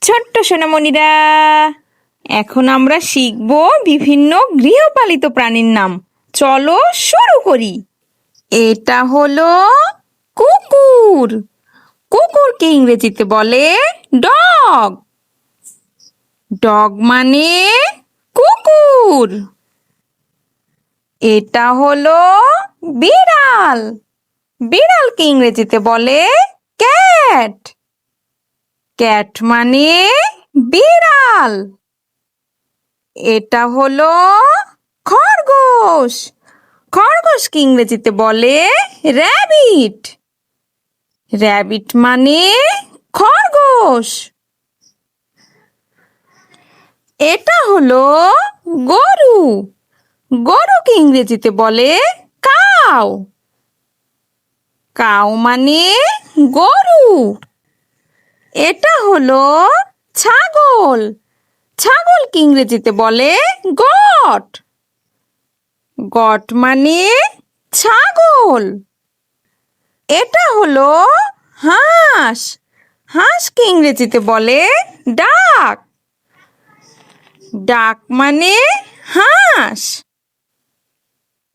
ছোট্ট সোনামণিরা, এখন আমরা শিখব বিভিন্ন গৃহপালিত প্রাণীর নাম। চলো শুরু করি। এটা হলো কুকুর। কুকুরকে ইংরেজিতে বলে ডগ। ডগ মানে কুকুর। এটা হলো বিড়াল। বিড়ালকে ইংরেজিতে বলে ক্যাট। ক্যাট মানে বিড়াল। এটা হলো খরগোশ। খরগোশকে ইংরেজিতে বলে র্যাবিট। র্যাবিট মানে খরগোশ। এটা হলো গরু। গরুকে ইংরেজিতে বলে কাউ। কাউ মানে গরু। এটা হলো ছাগল। ছাগলকে ইংরেজিতে বলে গট। গট মানে ছাগল। এটা হলো হাঁস। হাঁসকে ইংরেজিতে বলে ডাক। ডাক মানে হাঁস।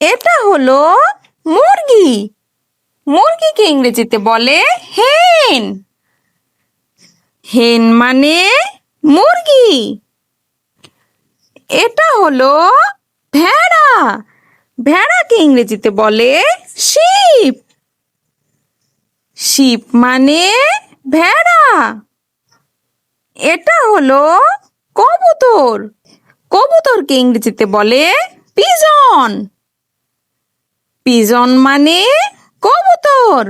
এটা হলো মুরগি। মুরগিকে ইংরেজিতে বলে হেন। হেন মানে মুরগি। এটা হলো ভেড়া। ভেড়াকে ইংরেজিতে বলে শিপ। শিপ মানে ভেড়া। এটা হলো কবুতর। কবুতরকে ইংরেজিতে বলে পিজন। পিজন মানে কবুতর।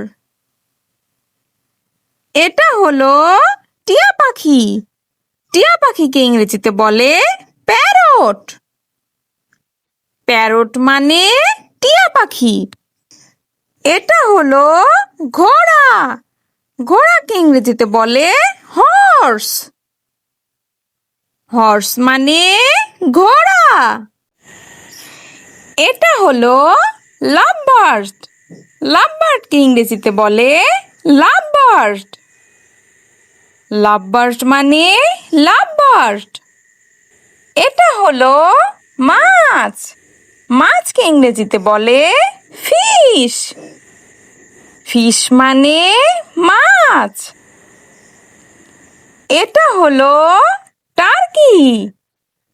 এটা হলো টিয়া পাখি। টিয়া পাখিকে ইংরেজিতে বলে প্যারট। প্যারট মানে টিয়া পাখি। এটা হলো ঘোড়া। ঘোড়াকে ইংরেজিতে বলে হর্স। হর্স মানে ঘোড়া। এটা হলো লাভবার্ড। লাভবার্ডকে ইংরেজিতে বলে লাভবার্ড। লাভবার্ড মানে লাভবার্ড। এটা হলো মাছ। মাছকে ইংরেজিতে বলে ফিশ। ফিশ মানে মাছ। এটা হলো টার্কি।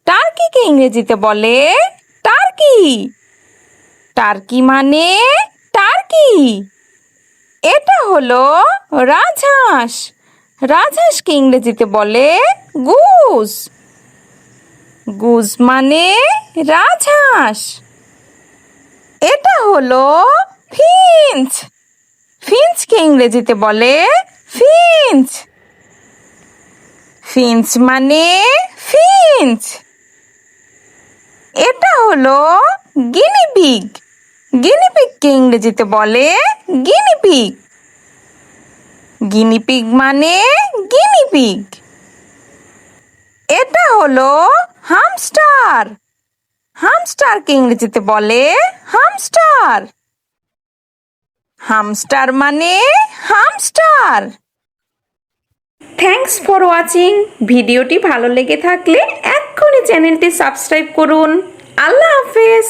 টার্কিকে ইংরেজিতে বলে টার্কি। টার্কি মানে টার্কি। এটা হলো রাজহাঁস। রাজহাঁসকে ইংরেজিতে বলে গুজ। গুজ মানে রাজহাঁস। এটা হলো ফিঞ্চ। ফিঞ্চকে ইংরেজিতে বলে ফিঞ্চ। ফিঞ্চ মানে ফিঞ্চ। এটা হলো গিনিপিগ। গিনিপিগকে ইংরেজিতে বলে গিনিপিগ। গিনিপিগ মানে গিনিপিগ। এটা হলো হামস্টার। হামস্টারকে ইংরেজিতে বলে হামস্টার। হামস্টার মানে হামস্টার। Thanks for watching. ভিডিওটি ভালো লেগে থাকলে এক্ষুনি চ্যানেলটি সাবস্ক্রাইব করুন। আল্লাহ হাফেজ।